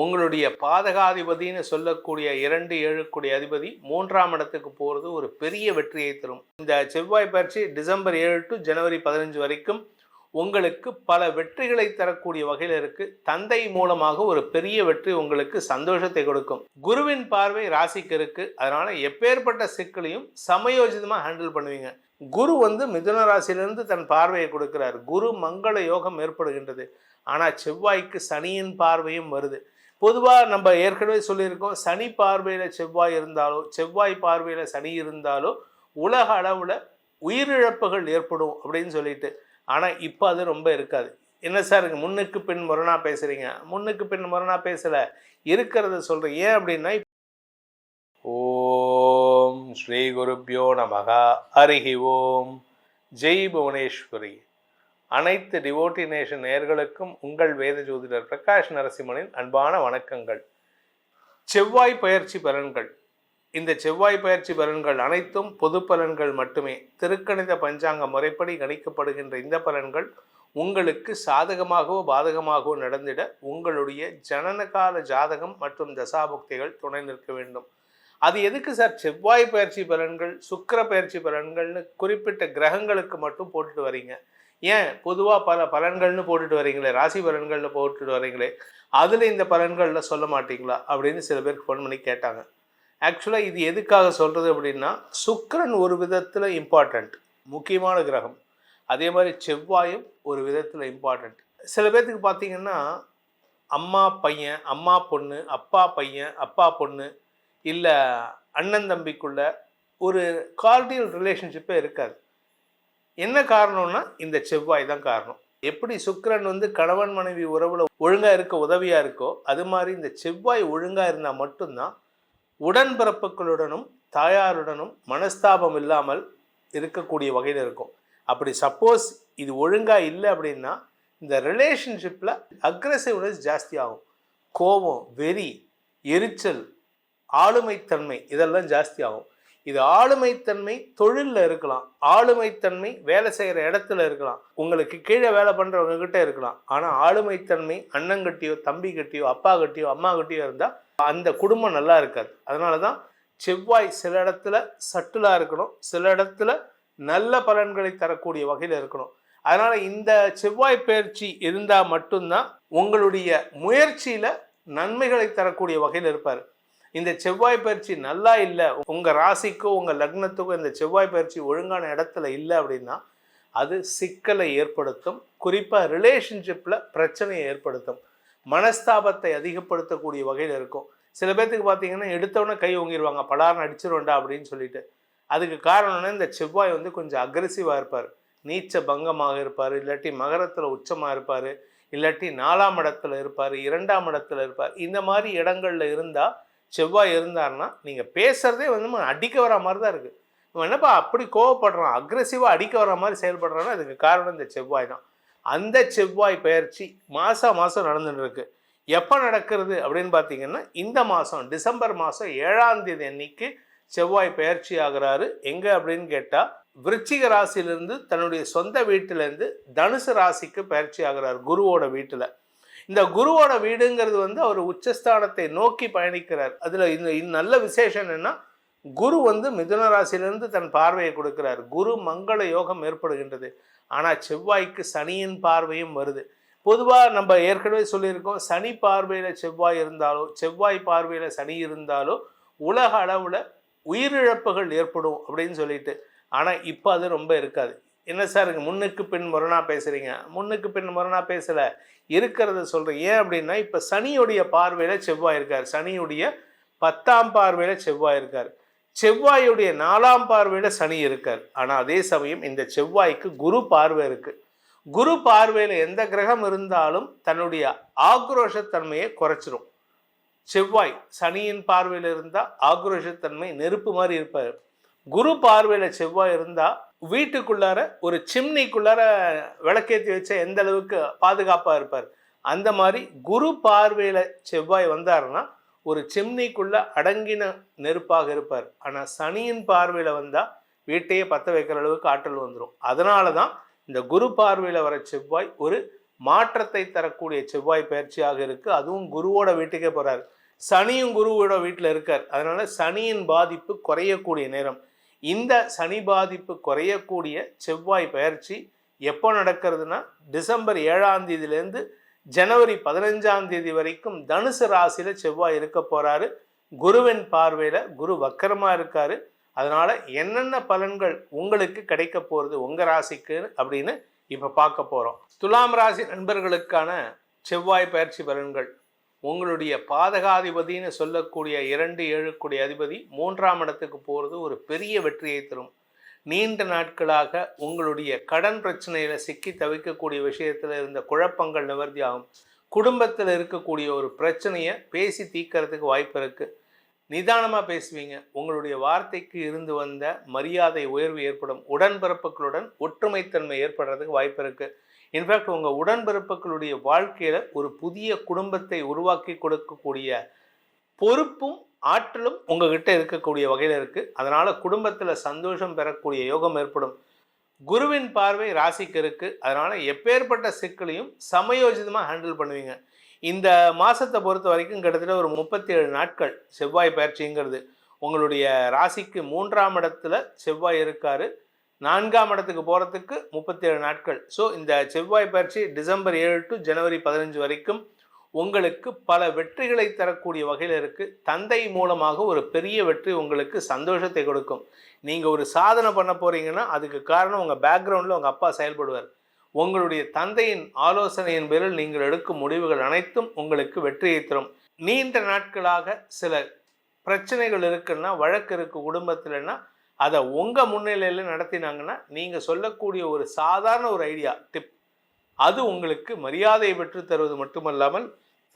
உங்களுடைய பாதகாதிபதினு சொல்லக்கூடிய 2 7 கூடிய அதிபதி 3ஆம் இடத்துக்கு போகிறது ஒரு பெரிய வெற்றியை தரும். இந்த செவ்வாய் பயிற்சி டிசம்பர் 7 டு ஜனவரி 15 வரைக்கும் உங்களுக்கு பல வெற்றிகளை தரக்கூடிய வகையில் இருக்கு. தந்தை மூலமாக ஒரு பெரிய வெற்றி உங்களுக்கு சந்தோஷத்தை கொடுக்கும். குருவின் பார்வை ராசிக்கு இருக்கு. அதனால எப்பேற்பட்ட சிக்கலையும் சமயோஜிதமாக ஹேண்டில் பண்ணுவீங்க. குரு மிதுன ராசியிலிருந்து தன் பார்வையை கொடுக்கிறார். குரு மங்கள யோகம் ஏற்படுகின்றது. ஆனால் செவ்வாய்க்கு சனியின் பார்வையும் வருது. பொதுவாக நம்ம ஏற்கனவே சொல்லியிருக்கோம், சனி பார்வையில் செவ்வாய் இருந்தாலோ செவ்வாய் பார்வையில் சனி இருந்தாலோ உலக அளவில் உயிரிழப்புகள் ஏற்படும் அப்படின்னு சொல்லிட்டு. ஆனால் இப்போ அது ரொம்ப இருக்காது. என்ன சார் முன்னுக்கு பின் முரணா பேசுகிறீங்க? முன்னுக்கு பின் முரணா பேசலை, இருக்கிறத சொல்கிறேன். ஏன் அப்படின்னா, ஓம் ஸ்ரீ குருப்யோ நமகா ஹரிஹி ஓம். ஜெய் புவனேஸ்வரி. அனைத்து டிவோட்டி நேஷன் நேயர்களுக்கும் உங்கள் வேத ஜோதிடர் பிரகாஷ் நரசிம்மனின் அன்பான வணக்கங்கள். செவ்வாய் பயிற்சி பலன்கள். இந்த செவ்வாய் பயிற்சி பலன்கள் அனைத்தும் பொது பலன்கள் மட்டுமே. திருக்கணித பஞ்சாங்க முறைப்படி கணிக்கப்படுகின்ற இந்த பலன்கள் உங்களுக்கு சாதகமாகவோ பாதகமாகவோ நடந்திட உங்களுடைய ஜனனகால ஜாதகம் மற்றும் தசாபுக்திகள் துணை நிற்க வேண்டும். அது எதுக்கு சார் செவ்வாய் பயிற்சி பலன்கள் சுக்கிர பயிற்சி பலன்கள்னு குறிப்பிட்ட கிரகங்களுக்கு மட்டும் போட்டுட்டு வரீங்க? ஏன் பொதுவாக பல பலன்கள்னு போட்டுட்டு வரீங்களே, ராசி பலன்கள்னு போட்டுட்டு வரீங்களே, அதில் இந்த பலன்களில் சொல்ல மாட்டீங்களா அப்படின்னு சில பேருக்கு ஃபோன் பண்ணி கேட்டாங்க. ஆக்சுவலாக இது எதுக்காக சொல்கிறது அப்படின்னா, சுக்கிரன் ஒரு விதத்தில் இம்பார்ட்டண்ட், முக்கியமான கிரகம். அதே மாதிரி செவ்வாயும் ஒரு விதத்தில் இம்பார்ட்டண்ட். சில பேர்த்துக்கு பார்த்தீங்கன்னா அம்மா பையன், அம்மா பொண்ணு, அப்பா பையன், அப்பா பொண்ணு, இல்லை அண்ணன் தம்பிக்குள்ள ஒரு கார்டியல் ரிலேஷன்ஷிப்பே இருக்காது. என்ன காரணம்னா இந்த செவ்வாய் தான் காரணம். எப்படி சுக்கிரன் கணவன் மனைவி உறவுல ஒழுங்காக இருக்க உதவியாக இருக்கோ, அது மாதிரி இந்த செவ்வாய் ஒழுங்காக இருந்தால் மட்டும்தான் உடன்பிறப்புகளுடனும் தாயாருடனும் மனஸ்தாபம் இல்லாமல் இருக்கக்கூடிய வகையில் இருக்கும். அப்படி சப்போஸ் இது ஒழுங்காக இல்லை அப்படின்னா இந்த ரிலேஷன்ஷிப்பில் அக்ரெசிவ்னஸ் ஜாஸ்தி ஆகும். கோபம், வெறி, எரிச்சல், ஆளுமைத்தன்மை இதெல்லாம் ஜாஸ்தி ஆகும். இது ஆளுமைத்தன்மை தொழிலில் இருக்கலாம், ஆளுமைத்தன்மை வேலை செய்கிற இடத்துல இருக்கலாம், உங்களுக்கு கீழே வேலை பண்ணுறவங்க கிட்ட இருக்கலாம். ஆனால் ஆளுமைத்தன்மை அண்ணங்கிட்டையோ தம்பி கிட்டையோ அப்பா கிட்டையோ அம்மா கிட்டையோ இருந்தால் அந்த குடும்பம் நல்லா இருக்காது. அதனால தான் செவ்வாய் சில இடத்துல சட்டிலாக இருக்கணும், சில இடத்துல நல்ல பலன்களை தரக்கூடிய வகையில் இருக்கணும். அதனால் இந்த செவ்வாய் பயிற்சி இருந்தால் மட்டும்தான் உங்களுடைய முயற்சியில் நன்மைகளை தரக்கூடிய வகையில் இருப்பார். இந்த செவ்வாய் பயிற்சி நல்லா இல்லை, உங்கள் ராசிக்கோ உங்கள் லக்னத்துக்கோ இந்த செவ்வாய் பயிற்சி ஒழுங்கான இடத்துல இல்லை அப்படின்னா அது சிக்கலை ஏற்படுத்தும். குறிப்பாக ரிலேஷன்ஷிப்பில் பிரச்சனையை ஏற்படுத்தும், மனஸ்தாபத்தை அதிகப்படுத்தக்கூடிய வகையில் இருக்கும். சில பேர்த்துக்கு பார்த்தீங்கன்னா எடுத்தவொடனே கை ஓங்கிடுவாங்க, பலார்னு அடிச்சிருவேண்டா அப்படின்னு சொல்லிட்டு. அதுக்கு காரணம்னா இந்த செவ்வாய் கொஞ்சம் அக்ரெசிவாக இருப்பார், நீச்ச பங்கமாக இருப்பார், இல்லாட்டி மகரத்தில் உச்சமாக இருப்பார், இல்லாட்டி 4ஆம் இடத்துல இருப்பார், 2ஆம் இடத்துல இருப்பார். இந்த மாதிரி இடங்களில் இருந்தால் செவ்வாய் இருந்தார்னா நீங்கள் பேசுகிறதே அடிக்க வர மாதிரி தான் இருக்குது. இவன் என்னப்பா அப்படி கோவப்படுறான், அக்ரெசிவாக அடிக்க வர மாதிரி செயல்படுறான்னா அதுக்கு காரணம் இந்த செவ்வாய் தான். அந்த செவ்வாய் பயிற்சி மாதம் நடந்துட்டு இருக்கு. எப்போ நடக்கிறது அப்படின்னு பார்த்தீங்கன்னா இந்த மாதம் டிசம்பர் மாதம் 7ஆம் தேதி அன்னைக்கு செவ்வாய் பயிற்சி ஆகிறாரு. எங்கே அப்படின்னு கேட்டால் விருச்சிக ராசியிலிருந்து தன்னுடைய சொந்த வீட்டிலேருந்து தனுசு ராசிக்கு பயிற்சி ஆகிறார், குருவோட வீட்டில். இந்த குருவோட வீடுங்கிறது அவர் உச்சஸ்தானத்தை நோக்கி பயணிக்கிறார். அதில் இந்த நல்ல விசேஷம் என்னென்னா, குரு மிதுன ராசியிலிருந்து தன் பார்வையை கொடுக்கிறார். குரு மங்கள யோகம் ஏற்படுகின்றது. ஆனால் செவ்வாய்க்கு சனியின் பார்வையும் வருது. பொதுவாக நம்ம ஏற்கனவே சொல்லியிருக்கோம், சனி பார்வையில் செவ்வாய் இருந்தாலோ செவ்வாய் பார்வையில் சனி இருந்தாலோ உலக அளவில் உயிரிழப்புகள் ஏற்படும் அப்படின்னு சொல்லிட்டு. ஆனால் இப்போ அது ரொம்ப இருக்காது. என்ன சார் முன்னுக்கு பின் முரணா பேசுகிறீங்க? முன்னுக்கு பின் முரணா பேசலை, இருக்கிறத சொல்கிறேன். ஏன் அப்படின்னா இப்போ சனியுடைய பார்வையில் செவ்வாய் இருக்கார், சனியுடைய 10ஆம் பார்வையில் செவ்வாய் இருக்கார், செவ்வாயுடைய 4ஆம் பார்வையில் சனி இருக்கார். ஆனால் அதே சமயம் இந்த செவ்வாய்க்கு குரு பார்வை இருக்குது. குரு பார்வையில் எந்த கிரகம் இருந்தாலும் தன்னுடைய ஆக்ரோஷத்தன்மையை குறைச்சிரும். செவ்வாய் சனியின் பார்வையில் இருந்தால் ஆக்ரோஷத்தன்மை நெருப்பு மாதிரி இருப்பார். குரு பார்வையில் செவ்வாய் இருந்தால் வீட்டுக்குள்ளார ஒரு சிம்னிக்குள்ளார விளக்கேற்றி வச்ச எந்த அளவுக்கு பாதுகாப்பாக இருப்பார். அந்த மாதிரி குரு பார்வையில் செவ்வாய் வந்தாருன்னா ஒரு சிம்னிக்குள்ள அடங்கின நெருப்பாக இருப்பார். ஆனால் சனியின் பார்வையில் வந்தால் வீட்டையே பற்ற வைக்கிற அளவுக்கு ஆற்றல் வந்துடும். அதனால தான் இந்த குரு பார்வையில் வர செவ்வாய் ஒரு மாற்றத்தை தரக்கூடிய செவ்வாய் பயிற்சியாக இருக்கு. அதுவும் குருவோட வீட்டுக்கே போறாரு. சனியும் குருவோட வீட்டில் இருக்கார். அதனால சனியின் பாதிப்பு குறையக்கூடிய நேரம். இந்த சனி பாதிப்பு குறையக்கூடிய செவ்வாய் பயிற்சி எப்போ நடக்கிறதுனா டிசம்பர் 7ஆம் தேதியிலேருந்து ஜனவரி 15ஆம் தேதி வரைக்கும் தனுசு ராசியில செவ்வாய் இருக்க போறாரு. குருவின் பார்வையில குரு வக்கரமா இருக்காரு. அதனால என்னென்ன பலன்கள் உங்களுக்கு கிடைக்க போறது உங்க ராசிக்கு அப்படின்னு இப்ப பார்க்க போறோம். துலாம் ராசி நண்பர்களுக்கான செவ்வாய் பயிற்சி பலன்கள். உங்களுடைய பாதகாதிபதினு சொல்லக்கூடிய 2-7 கூடிய அதிபதி 3ஆம் இடத்துக்கு போகிறது ஒரு பெரிய வெற்றியை தரும். நீண்ட நாட்களாக உங்களுடைய கடன் பிரச்சனையில் சிக்கி தவிக்கக்கூடிய விஷயத்தில் இருந்த குழப்பங்கள் நிவர்த்தி ஆகும். குடும்பத்தில் இருக்கக்கூடிய ஒரு பிரச்சனையை பேசி தீர்க்கறதுக்கு வாய்ப்பு இருக்குது. நிதானமாக பேசுவீங்க. உங்களுடைய வார்த்தைக்கு இருந்து வந்த மரியாதை உயர்வு ஏற்படும். உடன்பிறப்புகளுடன் ஒற்றுமைத்தன்மை ஏற்படுறதுக்கு வாய்ப்பு இருக்குது. இன்ஃபேக்ட் உங்கள் உடன்பிறப்புகளுடைய வாழ்க்கையில் ஒரு புதிய குடும்பத்தை உருவாக்கி கொடுக்கக்கூடிய பொறுப்பும் ஆற்றலும் உங்ககிட்ட இருக்கக்கூடிய வகையில் இருக்குது. அதனால் குடும்பத்தில் சந்தோஷம் பெறக்கூடிய யோகம் ஏற்படும். குருவின் பார்வை ராசிக்கு இருக்குது. அதனால் எப்பேற்பட்ட சிக்கலையும் சமயோஜிதமாக ஹேண்டில் பண்ணுவீங்க. இந்த மாதத்தை பொறுத்த வரைக்கும் கிட்டத்தட்ட ஒரு 37 நாட்கள் செவ்வாய் பயிற்சிங்கிறது. உங்களுடைய ராசிக்கு 3ஆம் இடத்துல செவ்வாய் இருக்கார். 4ஆம் இடத்துக்கு போகிறதுக்கு 37 நாட்கள். ஸோ இந்த செவ்வாய் பயிற்சி டிசம்பர் 7 டு ஜனவரி 15 வரைக்கும் உங்களுக்கு பல வெற்றிகளை தரக்கூடிய வகையில் இருக்குது. தந்தை மூலமாக ஒரு பெரிய வெற்றி உங்களுக்கு சந்தோஷத்தை கொடுக்கும். நீங்கள் ஒரு சாதனை பண்ண போகிறீங்கன்னா அதுக்கு காரணம் உங்கள் பேக்ரவுண்டில் உங்கள் அப்பா செயல்படுவார். உங்களுடைய தந்தையின் ஆலோசனையின் பேரில் நீங்கள் எடுக்கும் முடிவுகள் அனைத்தும் உங்களுக்கு வெற்றியை தரும். நீண்ட நாட்களாக சில பிரச்சனைகள் இருக்குன்னா, வழக்கு இருக்குது குடும்பத்தில்னா, அதை உங்கள் முன்னிலையில் நடத்தினாங்கன்னா நீங்கள் சொல்லக்கூடிய ஒரு சாதாரண ஒரு ஐடியா டிப் அது உங்களுக்கு மரியாதையை பெற்று தருவது மட்டுமல்லாமல்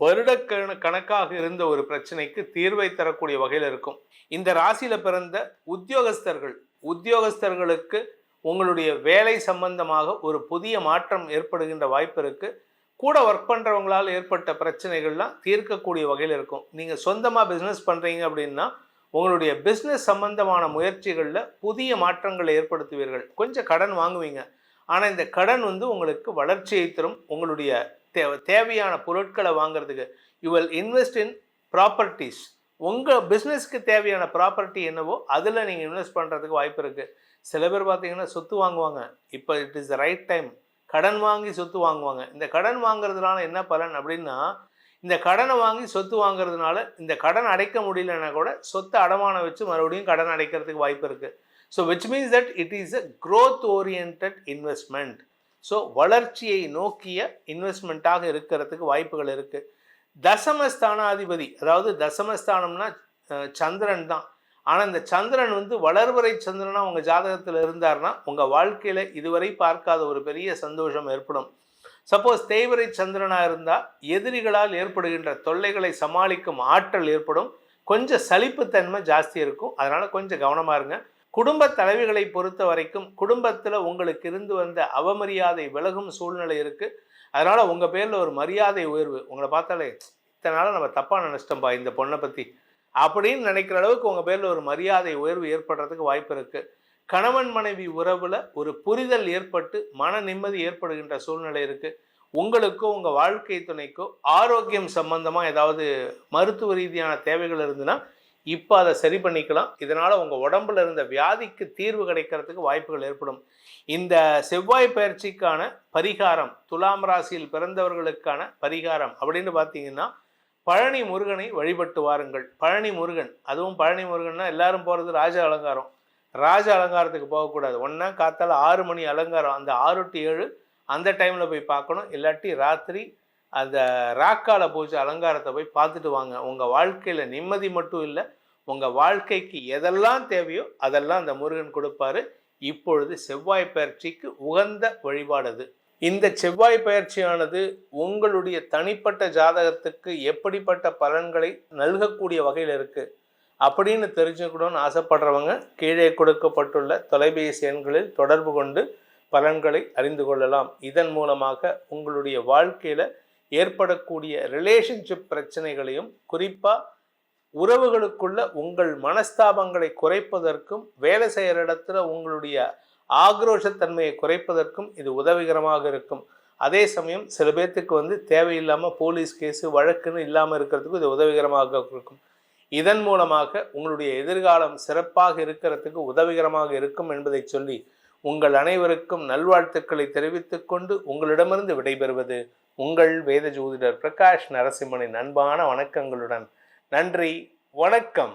வருடக்கணக்காக இருந்த ஒரு பிரச்சனைக்கு தீர்வை தரக்கூடிய வகையில் இருக்கும். இந்த ராசியில் பிறந்த உத்தியோகஸ்தர்களுக்கு உங்களுடைய வேலை சம்பந்தமாக ஒரு புதிய மாற்றம் ஏற்படுகின்ற வாய்ப்பு இருக்குது. கூட ஒர்க் பண்ணுறவங்களால் ஏற்பட்ட பிரச்சனைகள்லாம் தீர்க்கக்கூடிய வகையில் இருக்கும். நீங்கள் சொந்தமாக பிஸ்னஸ் பண்ணுறீங்க அப்படின்னா உங்களுடைய பிஸ்னஸ் சம்பந்தமான முயற்சிகளில் புதிய மாற்றங்களை ஏற்படுத்துவீர்கள். கொஞ்சம் கடன் வாங்குவீங்க. ஆனால் இந்த கடன் உங்களுக்கு வளர்ச்சியை தரும். உங்களுடைய தேவையான பொருட்களை வாங்குறதுக்கு you will invest in properties. உங்கள் பிஸ்னஸ்க்கு தேவையான ப்ராப்பர்ட்டி என்னவோ அதில் நீங்கள் இன்வெஸ்ட் பண்ணுறதுக்கு வாய்ப்பு இருக்குது. சில பேர் பார்த்தீங்கன்னா சொத்து வாங்குவாங்க. இப்போ it is the right time. கடன் வாங்கி சொத்து வாங்குவாங்க. இந்த கடன் வாங்குறதுனால என்ன பலன் அப்படின்னா, இந்த கடனை வாங்கி சொத்து வாங்குறதுனால இந்த கடன் அடைக்க முடியலன்னா கூட சொத்தை அடமானம் வச்சு மறுபடியும் கடன் அடைக்கிறதுக்கு வாய்ப்பு இருக்குது. So which means that it is a growth oriented investment. So வளர்ச்சியை நோக்கிய இன்வெஸ்ட்மெண்ட்டாக இருக்கிறதுக்கு வாய்ப்புகள் இருக்குது. தசமஸ்தானாதிபதி, அதாவது தசமஸ்தானம்னா சந்திரன் தான். ஆனால் இந்த சந்திரன் வளர்வரை சந்திரனாக உங்கள் ஜாதகத்தில் இருந்தார்னா உங்கள் வாழ்க்கையில் இதுவரை பார்க்காத ஒரு பெரிய சந்தோஷம் ஏற்படும். சப்போஸ் தேய்வரை சந்திரனாக இருந்தால் எதிரிகளால் ஏற்படுகின்ற தொல்லைகளை சமாளிக்கும் ஆற்றல் ஏற்படும். கொஞ்சம் சலிப்புத்தன்மை ஜாஸ்தி இருக்கும். அதனால் கொஞ்சம் கவனமாக இருங்க. குடும்ப தலைவிகளை பொறுத்த வரைக்கும் குடும்பத்தில் உங்களுக்கு இருந்து வந்த அவமரியாதை விலகும் சூழ்நிலை இருக்குது. அதனால் உங்கள் பேரில் ஒரு மரியாதை உயர்வு. உங்களை பார்த்தாலே இத்தனை நாள் நம்ம தப்பாக நினச்சிட்டோம்பா இந்த பொண்ணை பற்றி அப்படின்னு நினைக்கிற அளவுக்கு உங்கள் பேரில் ஒரு மரியாதை உயர்வு ஏற்படுறதுக்கு வாய்ப்பு இருக்குது. கணவன் மனைவி உறவில் ஒரு புரிதல் ஏற்பட்டு மன நிம்மதி ஏற்படுகின்ற சூழ்நிலை இருக்குது. உங்களுக்கோ உங்கள் வாழ்க்கை துணைக்கோ ஆரோக்கியம் சம்பந்தமாக ஏதாவது மருத்துவ ரீதியான தேவைகள் இருந்துன்னா இப்போ அதை சரி பண்ணிக்கலாம். இதனால் உங்கள் உடம்புல இருந்த வியாதிக்கு தீர்வு கிடைக்கிறதுக்கு வாய்ப்புகள் ஏற்படும். இந்த செவ்வாய் பயிற்சிக்கான பரிகாரம், துலாம் ராசியில் பிறந்தவர்களுக்கான பரிகாரம் அப்படின்னு பார்த்தீங்கன்னா, பழனி முருகனை வழிபட்டு வாருங்கள். பழனி முருகன், அதுவும் பழனி முருகன்னா எல்லாரும் போகிறது ராஜ அலங்காரம். ராஜ அலங்காரத்துக்கு போகக்கூடாது. ஒன்றா காத்தால் 6 மணி அலங்காரம், அந்த 6 to 7 அந்த டைமில் போய் பார்க்கணும். இல்லாட்டி ராத்திரி அந்த ராக்கால பூஜை அலங்காரத்தை போய் பார்த்துட்டு வாங்க. உங்கள் வாழ்க்கையில் நிம்மதி மட்டும் இல்லை, உங்கள் வாழ்க்கைக்கு எதெல்லாம் தேவையோ அதெல்லாம் அந்த முருகன் கொடுப்பாரு. இப்பொழுது செவ்வாய் பயிற்சிக்கு உகந்த வழிபாடு. இந்த செவ்வாய் பயிற்சியானது உங்களுடைய தனிப்பட்ட ஜாதகத்துக்கு எப்படிப்பட்ட பலன்களை நல்கக்கூடிய வகையில் இருக்குது அப்படின்னு தெரிஞ்சுக்கணும்னு ஆசைப்படுறவங்க கீழே கொடுக்கப்பட்டுள்ள தொலைபேசி எண்களில் தொடர்பு கொண்டு பலன்களை அறிந்து கொள்ளலாம். இதன் மூலமாக உங்களுடைய வாழ்க்கையில் ஏற்படக்கூடிய ரிலேஷன்ஷிப் பிரச்சனைகளையும், குறிப்பாக உறவுகளுக்குள்ள உங்கள் மனஸ்தாபங்களை குறைப்பதற்கும், வேலை செய்கிற இடத்துல உங்களுடைய ஆக்ரோஷத்தன்மையை குறைப்பதற்கும் இது உதவிகரமாக இருக்கும். அதே சமயம் சில பேர்த்துக்கு வந்து தேவையில்லாமல் போலீஸ் கேஸு வழக்குன்னு இல்லாமல் இருக்கிறதுக்கு இது உதவிகரமாக இருக்கும். இதன் மூலமாக உங்களுடைய எதிர்காலம் சிறப்பாக இருக்கிறதுக்கு உதவிகரமாக இருக்கும் என்பதை சொல்லி உங்கள் அனைவருக்கும் நல்வாழ்த்துக்களை தெரிவித்துக் கொண்டு உங்களிடமிருந்து விடைபெறுவது உங்கள் வேத ஜோதிடர் பிரகாஷ் நரசிம்மனின் அன்பான வணக்கங்களுடன். நன்றி, வணக்கம்.